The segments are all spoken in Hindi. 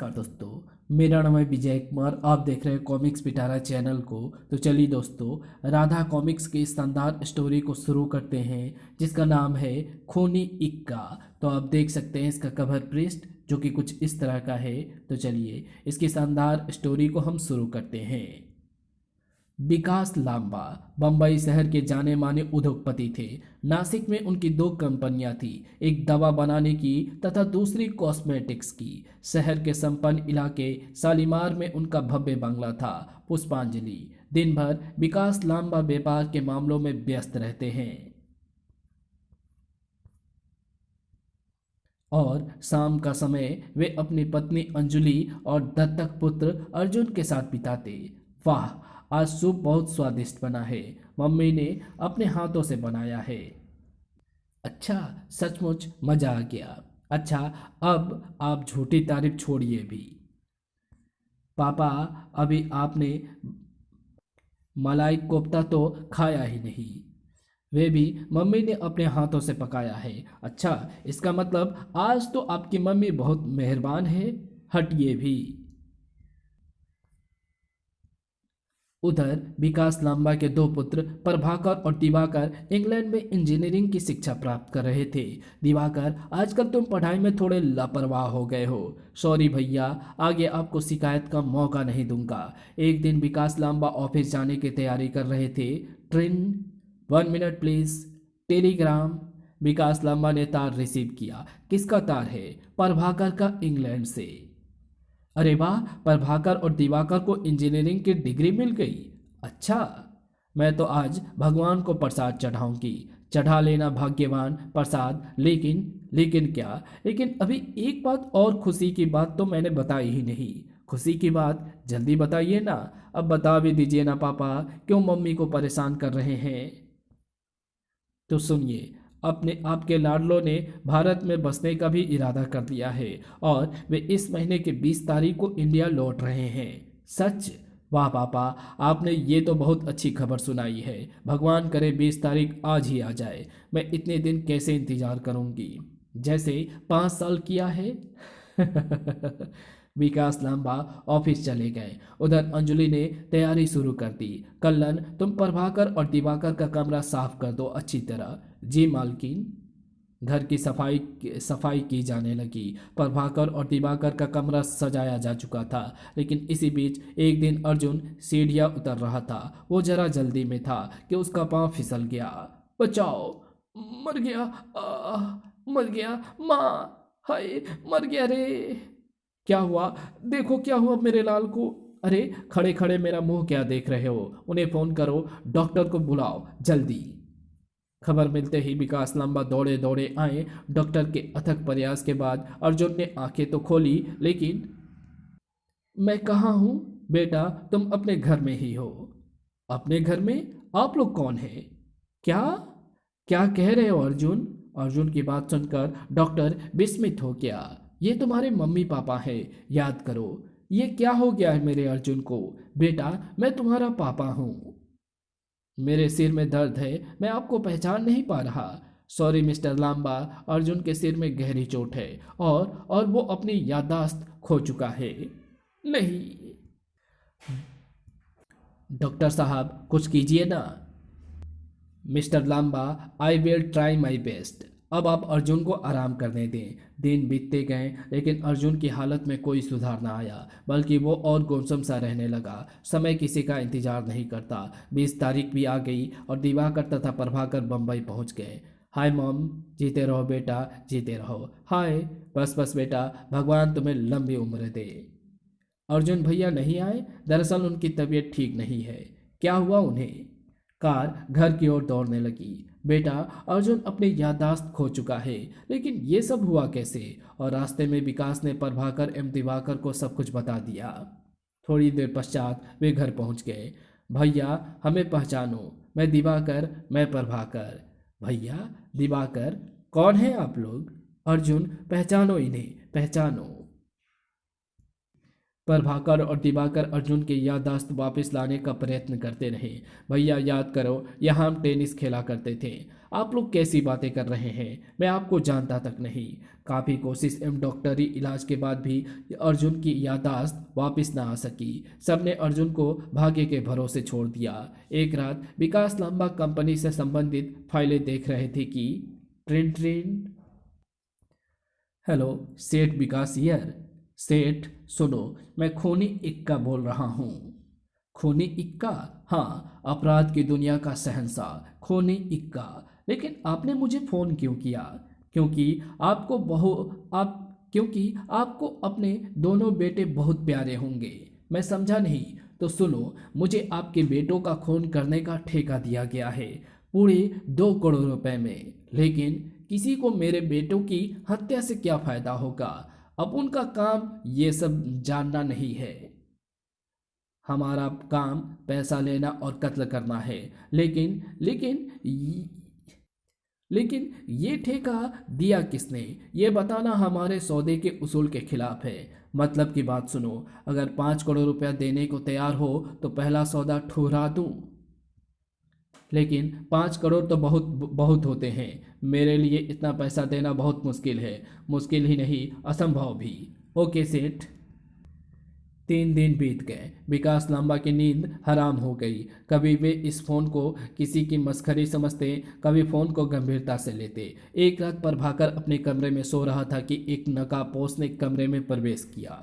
नमस्कार दोस्तों। मेरा नाम है विजय कुमार। आप देख रहे हैं कॉमिक्स पिटारा चैनल को। तो चलिए दोस्तों, राधा कॉमिक्स की शानदार स्टोरी को शुरू करते हैं जिसका नाम है खूनी इक्का। तो आप देख सकते हैं इसका कवर पृष्ठ जो कि कुछ इस तरह का है। तो चलिए इसकी शानदार स्टोरी को हम शुरू करते हैं। विकास लांबा बम्बई शहर के जाने माने उद्योगपति थे। नासिक में उनकी दो कंपनियां थी, एक दवा बनाने की तथा दूसरी कॉस्मेटिक्स की। शहर के संपन्न इलाके शालीमार में उनका भव्य बंगला था, पुष्पांजलि। दिन भर विकास लांबा व्यापार के मामलों में व्यस्त रहते हैं और शाम का समय वे अपनी पत्नी अंजलि और दत्तक पुत्र अर्जुन के साथ बिताते। वाह, आज सूप बहुत स्वादिष्ट बना है, मम्मी ने अपने हाथों से बनाया है। अच्छा, सचमुच मजा आ गया। अच्छा, अब आप झूठी तारीफ छोड़िए भी। पापा, अभी आपने मलाई कोफ्ता तो खाया ही नहीं। वे भी मम्मी ने अपने हाथों से पकाया है। अच्छा, इसका मतलब आज तो आपकी मम्मी बहुत मेहरबान है। हटिए भी। उधर विकास लांबा के दो पुत्र प्रभाकर और दिवाकर इंग्लैंड में इंजीनियरिंग की शिक्षा प्राप्त कर रहे थे। दिवाकर, आजकल तुम पढ़ाई में थोड़े लापरवाह हो गए हो। सॉरी भैया, आगे आपको शिकायत का मौका नहीं दूंगा। एक दिन विकास लांबा ऑफिस जाने की तैयारी कर रहे थे। Train, 1 minute please. टेलीग्राम। विकास लांबा ने तार रिसीव किया। किसका तार है? प्रभाकर का, इंग्लैंड से। अरे वाह, प्रभाकर और दिवाकर को इंजीनियरिंग की डिग्री मिल गई। अच्छा, मैं तो आज भगवान को प्रसाद चढ़ाऊंगी। चढ़ा लेना भाग्यवान प्रसाद। लेकिन क्या? लेकिन अभी एक बात और, खुशी की बात तो मैंने बताई ही नहीं। खुशी की बात जल्दी बताइए ना। अब बता भी दीजिए ना पापा, क्यों मम्मी को परेशान कर रहे हैं? तो सुनिए, अपने आपके लाडलों ने भारत में बसने का भी इरादा कर लिया है और वे इस महीने की 20 तारीख को इंडिया लौट रहे हैं। सच? वाह पापा, आपने ये तो बहुत अच्छी खबर सुनाई है। भगवान करे 20 तारीख आज ही आ जाए। मैं इतने दिन कैसे इंतजार करूंगी, जैसे 5 साल किया है। विकास लांबा ऑफिस चले गए। उधर अंजलि ने तैयारी शुरू कर दी। कल्लन, तुम प्रभाकर और दिवाकर का कमरा साफ कर दो अच्छी तरह। जी मालकिन। घर की सफाई सफाई की जाने लगी। प्रभाकर और दिवाकर का कमरा सजाया जा चुका था, लेकिन इसी बीच एक दिन अर्जुन सीढ़ियां उतर रहा था। वो जरा जल्दी में था कि उसका पांव फिसल गया। बचाओ, मर गया, मर गया, माँ, हाय, मर गया रे। क्या हुआ? देखो क्या हुआ मेरे लाल को। अरे, खड़े खड़े मेरा मुंह क्या देख रहे हो? उन्हें फोन करो, डॉक्टर को बुलाओ जल्दी। खबर मिलते ही विकास लांबा दौड़े दौड़े आए। डॉक्टर के अथक प्रयास के बाद अर्जुन ने आंखें तो खोली, लेकिन मैं कहाँ हूँ? बेटा, तुम अपने घर में ही हो। अपने घर में? आप लोग कौन हैं? क्या क्या कह रहे हो अर्जुन? अर्जुन की बात सुनकर डॉक्टर विस्मित हो गया। ये तुम्हारे मम्मी पापा हैं, याद करो। ये क्या हो गया है मेरे अर्जुन को? बेटा, मैं तुम्हारा पापा हूँ। मेरे सिर में दर्द है, मैं आपको पहचान नहीं पा रहा। सॉरी मिस्टर लांबा, अर्जुन के सिर में गहरी चोट है और वो अपनी याददाश्त खो चुका है। नहीं। डॉक्टर साहब, कुछ कीजिए ना। Mister Lamba, I will try my best. अब आप अर्जुन को आराम करने दें। दिन बीतते गए, लेकिन अर्जुन की हालत में कोई सुधार ना आया, बल्कि वो और गुमसुम सा रहने लगा। समय किसी का इंतजार नहीं करता। 20 तारीख भी आ गई और दिवाकर तथा प्रभाकर बम्बई पहुंच गए। हाय मॉम, जीते रहो बेटा, जीते रहो। हाय। बस बस बेटा, भगवान तुम्हें लंबी उम्र दे। अर्जुन भैया नहीं आए? दरअसल उनकी तबीयत ठीक नहीं है। क्या हुआ उन्हें? कार घर की ओर दौड़ने लगी। बेटा, अर्जुन अपनी याददाश्त खो चुका है, लेकिन ये सब हुआ कैसे? और रास्ते में विकास ने प्रभाकर एवं दिवाकर को सब कुछ बता दिया। थोड़ी देर पश्चात वे घर पहुंच गए। भैया, हमें पहचानो, मैं दिवाकर, मैं प्रभाकर। भैया, दिवाकर, कौन है आप लोग? अर्जुन, पहचानो इन्हें, पहचानो। प्रभाकर और दिवाकर अर्जुन की याददाश्त वापस लाने का प्रयत्न करते रहे। भैया याद करो, यहाँ हम टेनिस खेला करते थे। आप लोग कैसी बातें कर रहे हैं, मैं आपको जानता तक नहीं। काफ़ी कोशिश एवं डॉक्टरी इलाज के बाद भी अर्जुन की याददाश्त वापस ना आ सकी। सबने अर्जुन को भाग्य के भरोसे छोड़ दिया। एक रात विकास लांबा कंपनी से संबंधित फाइलें देख रहे थे कि ट्रेन ट्रेन हेलो, सेठ विकास हियर। सेठ सुनो, मैं खूनी इक्का बोल रहा हूँ। खूनी इक्का? हाँ, अपराध की दुनिया का शहंशाह खूनी इक्का। लेकिन आपने मुझे फ़ोन क्यों किया? क्योंकि आपको बहु आप क्योंकि आपको अपने दोनों बेटे बहुत प्यारे होंगे। मैं समझा नहीं। तो सुनो, मुझे आपके बेटों का खून करने का ठेका दिया गया है, पूरे 2 करोड़ रुपए में। लेकिन किसी को मेरे बेटों की हत्या से क्या फायदा होगा? अब उनका काम ये सब जानना नहीं है। हमारा काम पैसा लेना और कत्ल करना है। लेकिन लेकिन लेकिन ये ठेका दिया किसने, ये बताना हमारे सौदे के उसूल के खिलाफ है। मतलब की बात सुनो, अगर 5 करोड़ रुपया देने को तैयार हो तो पहला सौदा ठुहरा दूं। लेकिन 5 करोड़ तो बहुत बहुत होते हैं। मेरे लिए इतना पैसा देना बहुत मुश्किल है। मुश्किल ही नहीं, असंभव भी। ओके सेठ। 3 दिन बीत गए। विकास लांबा की नींद हराम हो गई। कभी वे इस फोन को किसी की मस्खरी समझते, कभी फोन को गंभीरता से लेते। एक रात प्रभाकर अपने कमरे में सो रहा था कि एक नकाबपोश ने कमरे में प्रवेश किया।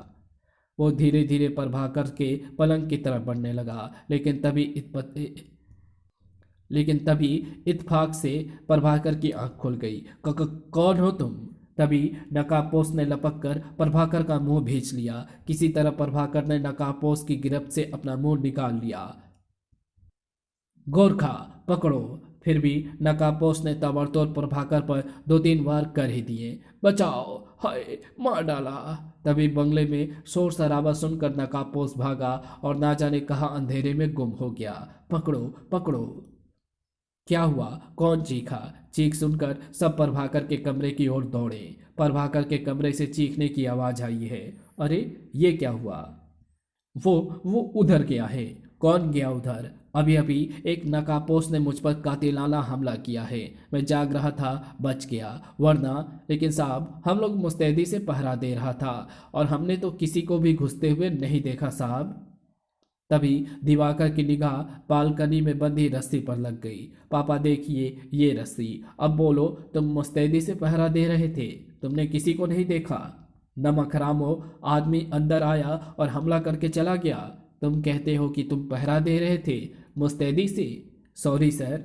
वो धीरे धीरे प्रभाकर के पलंग की तरफ बढ़ने लगा। लेकिन तभी इत्तेफाक से प्रभाकर की आंख खुल गई। कौन हो तुम? तभी नकाबपोश ने लपक कर प्रभाकर का मुंह भींच लिया। किसी तरह प्रभाकर ने नकाबपोश की गिरफ्त से अपना मुंह निकाल लिया। गोरखा पकड़ो। फिर भी नकाबपोश ने ताबड़तोड़ प्रभाकर पर 2-3 वार कर ही दिए। बचाओ, हाय, मार डाला। तभी बंगले में शोर शराबा सुनकर नकाबपोश भागा और ना जाने कहाँ अंधेरे में गुम हो गया। पकड़ो पकड़ो। क्या हुआ? कौन चीखा? चीख सुनकर सब प्रभाकर के कमरे की ओर दौड़े। प्रभाकर के कमरे से चीखने की आवाज आई है। अरे, ये क्या हुआ? वो उधर गया है। कौन गया उधर? अभी अभी एक नकाबपोश ने मुझ पर कातिलाना हमला किया है। मैं जाग रहा था, बच गया, वरना। लेकिन साहब, हम लोग मुस्तैदी से पहरा दे रहा था और हमने तो किसी को भी घुसते हुए नहीं देखा साहब। तभी दिवाकर की निगाह बालकनी में बंधी रस्सी पर लग गई। पापा देखिए, ये रस्सी। अब बोलो, तुम मुस्तैदी से पहरा दे रहे थे, तुमने किसी को नहीं देखा? नमक हरामो, आदमी अंदर आया और हमला करके चला गया। तुम कहते हो कि तुम पहरा दे रहे थे मुस्तैदी से? Sorry sir.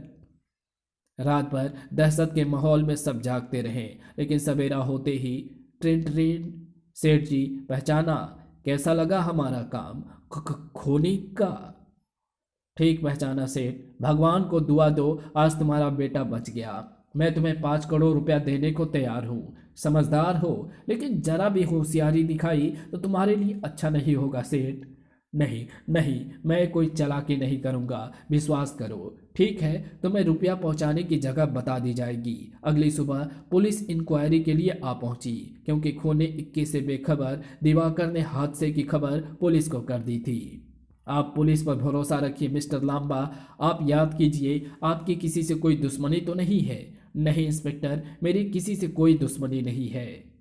रात भर दहशत के माहौल में सब जागते रहे। लेकिन सवेरा होते ही ट्रेन ट्रेन सेठ जी, पहचाना? कैसा लगा हमारा काम? खोने का? ठीक पहचाना सेठ। भगवान को दुआ दो, आज तुम्हारा बेटा बच गया। मैं तुम्हें 5 करोड़ रुपया देने को तैयार हूँ। समझदार हो, लेकिन जरा भी होशियारी दिखाई तो तुम्हारे लिए अच्छा नहीं होगा सेठ। नहीं नहीं, मैं कोई चालाकी नहीं करूँगा, विश्वास करो। ठीक है, तुम्हें रुपया पहुँचाने की जगह बता दी जाएगी। अगली सुबह पुलिस इंक्वायरी के लिए आ पहुँची, क्योंकि खूनी इक्के से बेखबर दिवाकर ने हादसे की खबर पुलिस को कर दी थी। आप पुलिस पर भरोसा रखिए मिस्टर लांबा। आप याद कीजिए, आपकी किसी से कोई दुश्मनी तो नहीं है? नहीं इंस्पेक्टर, मेरी किसी से कोई दुश्मनी नहीं है।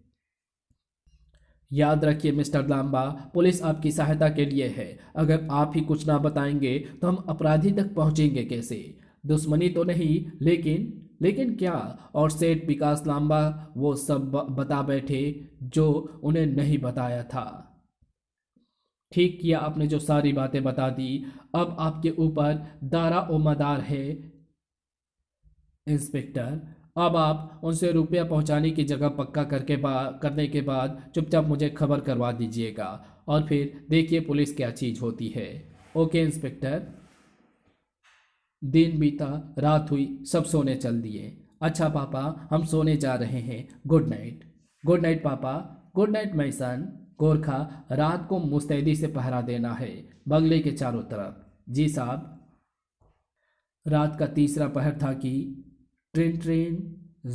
याद रखिए मिस्टर लांबा, पुलिस आपकी सहायता के लिए है। अगर आप ही कुछ ना बताएंगे तो हम अपराधी तक पहुंचेंगे कैसे? दुश्मनी तो नहीं, लेकिन क्या? और सेठ विकास लांबा वो सब बता बैठे जो उन्हें नहीं बताया था। ठीक किया आपने जो सारी बातें बता दी। अब आपके ऊपर दारा ओ मदार है इंस्पेक्टर। अब आप उनसे रुपया पहुंचाने की जगह पक्का करने के बाद चुपचाप मुझे खबर करवा दीजिएगा, और फिर देखिए पुलिस क्या चीज़ होती है। Okay inspector. दिन बीता, रात हुई, सब सोने चल दिए। अच्छा पापा, हम सोने जा रहे हैं। Good night. गुड नाइट पापा। Good night my son. Gorkha, रात को मुस्तैदी से पहरा देना है, बंगले के चारों तरफ। जी साहब। रात का तीसरा पहर था कि ट्रेन ट्रेन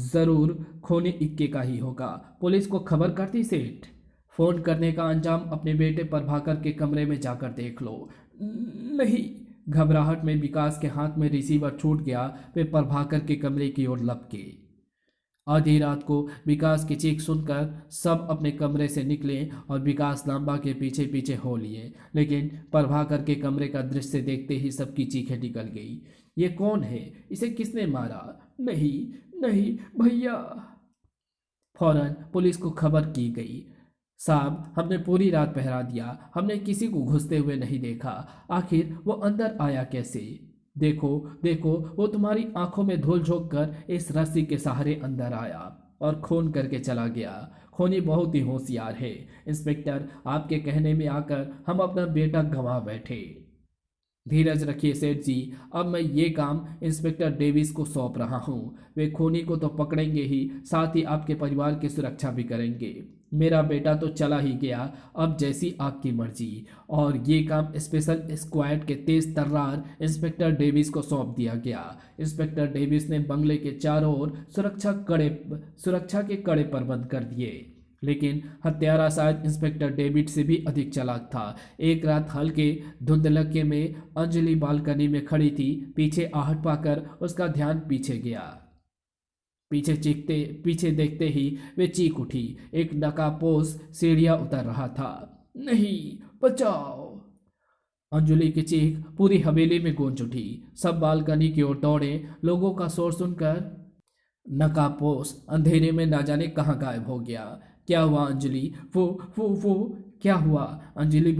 जरूर खूनी इक्के का ही होगा। पुलिस को खबर कर दी सेठ? फोन करने का अंजाम अपने बेटे प्रभाकर के कमरे में जाकर देख लो। नहीं। घबराहट में विकास के हाथ में रिसीवर छूट गया। वे प्रभाकर के कमरे की ओर लपके। आधी रात को विकास की चीख सुनकर सब अपने कमरे से निकले और विकास लांबा के पीछे पीछे हो लिए, लेकिन प्रभाकर के कमरे का दृश्य देखते ही सबकी चीखें निकल गई। ये कौन है? इसे किसने मारा? नहीं, नहीं भैया। फौरन पुलिस को खबर की गई। साहब, हमने पूरी रात पहरा दिया, हमने किसी को घुसते हुए नहीं देखा। आखिर वो अंदर आया कैसे? देखो देखो, वो तुम्हारी आंखों में धूल झोंक कर इस रस्सी के सहारे अंदर आया और खून करके चला गया। खूनी बहुत ही होशियार है इंस्पेक्टर, आपके कहने में आकर हम अपना बेटा गंवा बैठे। धीरज रखिए सेठ जी, अब मैं ये काम इंस्पेक्टर डेविस को सौंप रहा हूँ। वे खूनी को तो पकड़ेंगे ही, साथ ही आपके परिवार की सुरक्षा भी करेंगे। मेरा बेटा तो चला ही गया, अब जैसी आपकी मर्जी। और ये काम स्पेशल स्क्वाड के तेज तर्रार इंस्पेक्टर डेविस को सौंप दिया गया। इंस्पेक्टर डेविस ने बंगले के चारों ओर सुरक्षा के कड़े प्रबंध कर दिए, लेकिन हत्यारा शायद इंस्पेक्टर डेविड से भी अधिक चालाक था। एक रात हल्के धुंधलके में अंजलि बालकनी में खड़ी थी। पीछे आहट पाकर उसका ध्यान पीछे गया। पीछे देखते ही वे चीख उठी। एक नकाबपोश सीढ़ियां उतर रहा था। नहीं, बचाओ! अंजलि की चीख पूरी हवेली में गूंज उठी। सब बालकनी की ओर दौड़े। लोगों का शोर सुनकर नकाबपोश अंधेरे में ना जाने कहाँ गायब हो गया। क्या हुआ अंजलि? वो क्या हुआ? अंजलि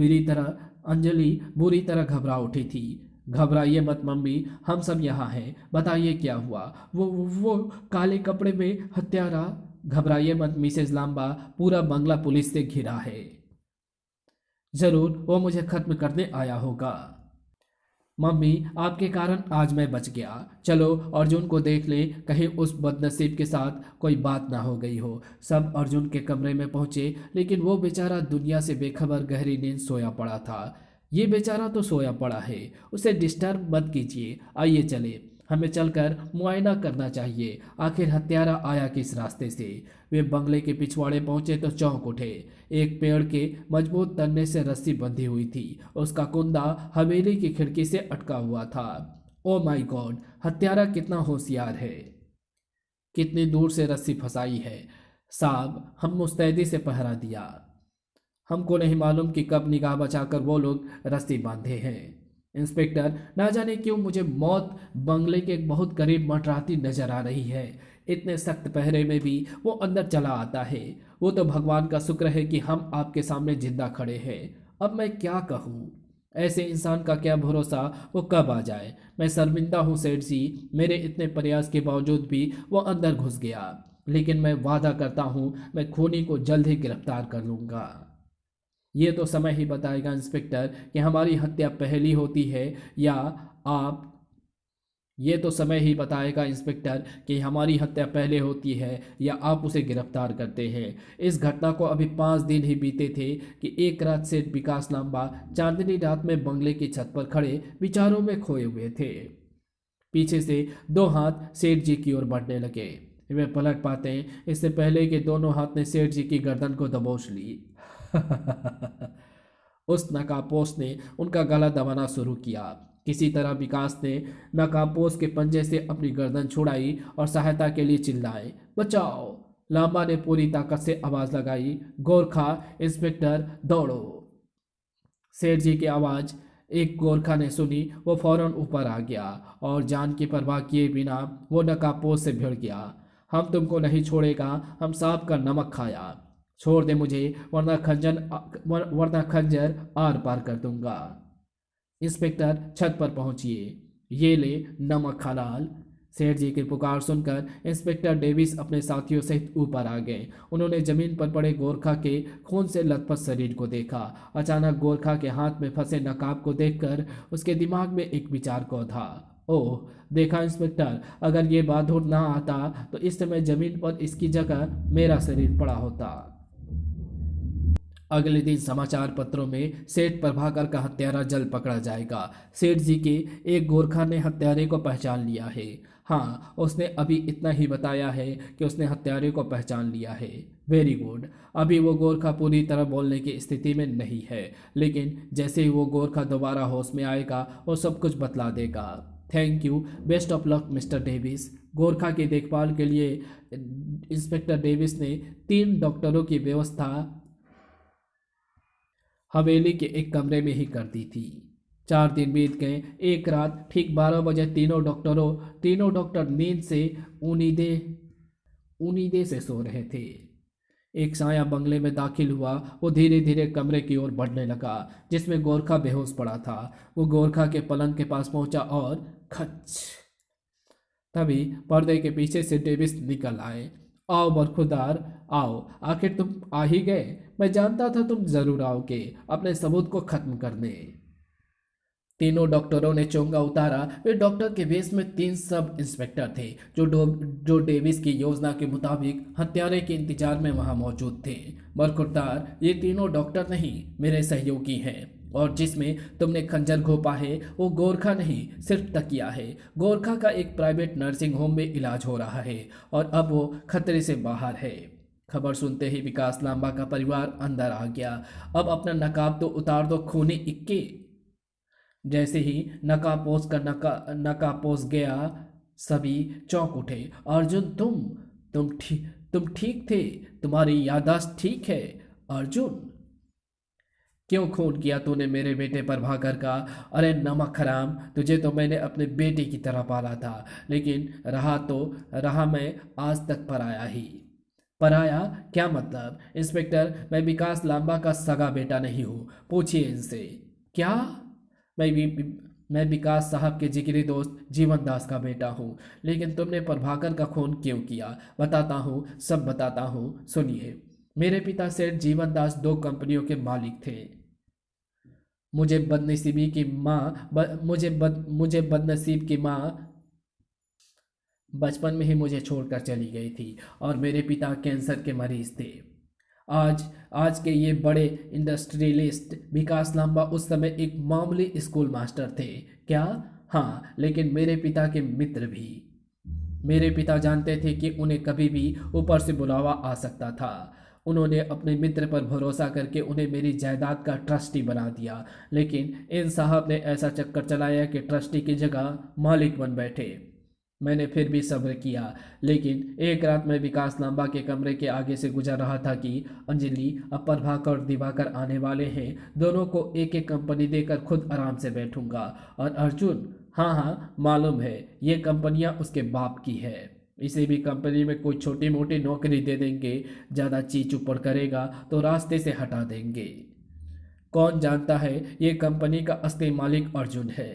बुरी तरह घबरा उठी थी। घबराइए मत मम्मी, हम सब यहाँ हैं, बताइए क्या हुआ? वो काले कपड़े में हत्यारा। घबराइए मत मिसेज लांबा, पूरा बंगला पुलिस से घिरा है। जरूर वो मुझे खत्म करने आया होगा। मम्मी, आपके कारण आज मैं बच गया। चलो अर्जुन को देख ले, कहीं उस बदनसीब के साथ कोई बात ना हो गई हो। सब अर्जुन के कमरे में पहुंचे, लेकिन वो बेचारा दुनिया से बेखबर गहरी नींद सोया पड़ा था। ये बेचारा तो सोया पड़ा है, उसे डिस्टर्ब मत कीजिए। आइए चले, हमें चलकर मुआयना करना चाहिए, आखिर हत्यारा आया किस रास्ते से। वे बंगले के पिछवाड़े पहुंचे तो चौंक उठे। एक पेड़ के मजबूत तन्ने से रस्सी बंधी हुई थी, उसका कुंदा हवेली की खिड़की से अटका हुआ था। ओ माय गॉड, हत्यारा कितना होशियार है! कितनी दूर से रस्सी फंसाई है। साहब, हम मुस्तैदी से पहरा दिया, हमको नहीं मालूम कि कब निगाह बचाकर वो लोग रस्सी बांधे हैं। इंस्पेक्टर, ना जाने क्यों मुझे मौत बंगले के बहुत करीब मंडराती नजर आ रही है। इतने सख्त पहरे में भी वो अंदर चला आता है। वो तो भगवान का शुक्र है कि हम आपके सामने जिंदा खड़े हैं। अब मैं क्या कहूँ? ऐसे इंसान का क्या भरोसा वो कब आ जाए। मैं शर्मिंदा हूँ सेठ जी, मेरे इतने प्रयास के बावजूद भी वो अंदर घुस गया। लेकिन मैं वादा करता हूँ, मैं खूनी को जल्द ही गिरफ्तार कर लूँगा। ये तो समय ही बताएगा इंस्पेक्टर कि हमारी हत्या पहली होती है या आप ये तो समय ही बताएगा इंस्पेक्टर कि हमारी हत्या पहले होती है या आप उसे गिरफ्तार करते हैं। इस घटना को अभी 5 दिन ही बीते थे कि एक रात सेठ विकास लांबा चांदनी रात में बंगले की छत पर खड़े विचारों में खोए हुए थे। पीछे से 2 हाथ सेठ जी की ओर बढ़ने लगे। वे पलट पाते इससे पहले कि दोनों हाथ ने सेठ जी की गर्दन को दबोच ली। उस नकाबपोश ने उनका गला दबाना शुरू किया। किसी तरह विकास ने नकाबपोश के पंजे से अपनी गर्दन छुड़ाई और सहायता के लिए चिल्लाए, बचाओ! लांबा ने पूरी ताकत से आवाज लगाई, गोरखा, इंस्पेक्टर, दौड़ो! सेठ जी की आवाज एक गोरखा ने सुनी। वो फौरन ऊपर आ गया और जान की परवाह किए बिना वो नकाबपोश से भिड़ गया। हम तुमको नहीं छोड़ेगा, हम सांप का नमक खाया। छोड़ दे मुझे, वरना खंजर आर पार कर दूंगा। इंस्पेक्टर, छत पर पहुंचिए, ये ले नमक हलाल। सेठ जी की पुकार सुनकर इंस्पेक्टर डेविस अपने साथियों सहित ऊपर आ गए। उन्होंने जमीन पर पड़े गोरखा के खून से लथपथ शरीर को देखा। अचानक गोरखा के हाथ में फंसे नकाब को देखकर उसके दिमाग में एक विचार कौंधा। ओह, देखा इंस्पेक्टर, अगर ये बहादुर ना आता तो इस समय जमीन पर इसकी जगह मेरा शरीर पड़ा होता। अगले दिन समाचार पत्रों में सेठ प्रभाकर का हत्यारा जल्द पकड़ा जाएगा। सेठ जी के एक गोरखा ने हत्यारे को पहचान लिया है। हाँ, उसने अभी इतना ही बताया है कि उसने हत्यारे को पहचान लिया है। Very good. अभी वो गोरखा पूरी तरह बोलने की स्थिति में नहीं है, लेकिन जैसे ही वो गोरखा दोबारा होश में आएगा वो सब कुछ बतला देगा। Thank you, best of luck mister Davis. Gorkha की देखभाल के लिए इंस्पेक्टर डेविस ने 3 डॉक्टरों की व्यवस्था हवेली के एक कमरे में ही कर दी थी। 4 दिन बीत गए। एक रात ठीक 12 बजे तीनों डॉक्टर नींद से उनीदे से सो रहे थे। एक साया बंगले में दाखिल हुआ। वो धीरे धीरे कमरे की ओर बढ़ने लगा जिसमें गोरखा बेहोश पड़ा था। वो गोरखा के पलंग के पास पहुंचा और खच। तभी पर्दे के पीछे से डेविस निकल आए। आओ बरखुरदार, आओ, आखिर तुम आ ही गए। मैं जानता था तुम जरूर आओगे अपने सबूत को खत्म करने। तीनों डॉक्टरों ने चोंगा उतारा। वे डॉक्टर के वेश में 3 सब इंस्पेक्टर थे जो डेविस की योजना के मुताबिक हत्यारे के इंतजार में वहां मौजूद थे। बरखुरदार, ये तीनों डॉक्टर नहीं, मेरे सहयोगी हैं। और जिसमें तुमने खंजर घोंपा है वो गोरखा नहीं, सिर्फ तकिया है। गोरखा का एक प्राइवेट नर्सिंग होम में इलाज हो रहा है और अब वो खतरे से बाहर है। खबर सुनते ही विकास लांबा का परिवार अंदर आ गया। अब अपना नकाब तो उतार दो खूनी इक्के। जैसे ही नकापोस गया सभी चौंक उठे। अर्जुन, तुम ठीक थे? तुम्हारी याददाश्त ठीक है? अर्जुन, क्यों खून किया तूने मेरे बेटे प्रभाकर का? अरे नमक हराम, तुझे तो मैंने अपने बेटे की तरह पाला था, लेकिन रहा मैं आज तक पराया ही। पराया? क्या मतलब? इंस्पेक्टर, मैं विकास लांबा का सगा बेटा नहीं हूँ, पूछिए इनसे। क्या? मैं मैं विकास साहब के जिगरी दोस्त जीवन दास का बेटा हूँ। लेकिन तुमने प्रभाकर का खून क्यों किया? बताता हूँ, सब बताता हूँ, सुनिए। मेरे पिता सेठ जीवन दास 2 कंपनियों के मालिक थे। मुझे बदनसीब की माँ बचपन में ही मुझे छोड़कर चली गई थी और मेरे पिता कैंसर के मरीज थे। आज के ये बड़े इंडस्ट्रियलिस्ट विकास लांबा उस समय एक मामूली स्कूल मास्टर थे। क्या? हाँ, लेकिन मेरे पिता के मित्र भी। मेरे पिता जानते थे कि उन्हें कभी भी ऊपर से बुलावा आ सकता था। उन्होंने अपने मित्र पर भरोसा करके उन्हें मेरी जायदाद का ट्रस्टी बना दिया, लेकिन इन साहब ने ऐसा चक्कर चलाया कि ट्रस्टी की जगह मालिक बन बैठे। मैंने फिर भी सब्र किया, लेकिन एक रात मैं विकास लांबा के कमरे के आगे से गुजर रहा था कि अंजलि, अब प्रभाकर और दिवाकर आने वाले हैं, दोनों को एक एक कंपनी देकर खुद आराम से बैठूंगा। और अर्जुन, हाँ हाँ मालूम है, ये कंपनियां उसके बाप की है। इसे भी कंपनी में कोई छोटी मोटी नौकरी दे देंगे, ज़्यादा चीच ऊपर करेगा तो रास्ते से हटा देंगे। कौन जानता है ये कंपनी का असली मालिक अर्जुन है।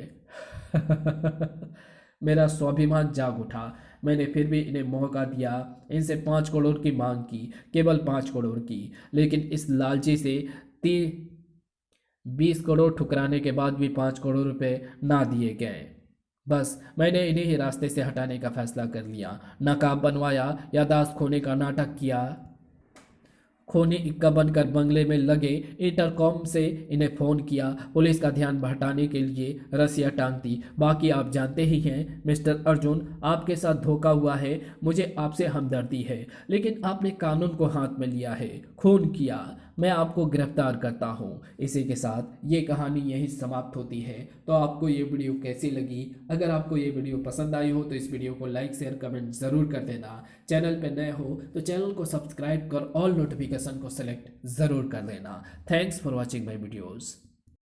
मेरा स्वाभिमान जाग उठा। मैंने फिर भी इन्हें मौका दिया। इनसे 5 करोड़ की मांग की, केवल 5 करोड़ की, लेकिन इस लालची से 20 करोड़ ठुकराने के बाद भी 5 करोड़ रुपए ना दिए गए। बस मैंने इन्हें ही रास्ते से हटाने का फैसला कर लिया। नकाब बनवाया, यादाश्त खोने का नाटक किया, खूनी इक्का बनकर बंगले में लगे इंटरकॉम से इन्हें फ़ोन किया, पुलिस का ध्यान भटकाने के लिए रस्सियाँ टांग दी। बाकी आप जानते ही हैं। मिस्टर अर्जुन, आपके साथ धोखा हुआ है, मुझे आपसे हमदर्दी है, लेकिन आपने कानून को हाथ में लिया है, खून किया। मैं आपको गिरफ्तार करता हूँ। इसी के साथ ये कहानी यहीं समाप्त होती है। तो आपको ये वीडियो कैसी लगी? अगर आपको ये वीडियो पसंद आई हो तो इस वीडियो को लाइक शेयर कमेंट ज़रूर कर देना। चैनल पर नए हो तो चैनल को सब्सक्राइब कर ऑल नोटिफिकेशन को सेलेक्ट ज़रूर कर देना। Thanks for watching my videos.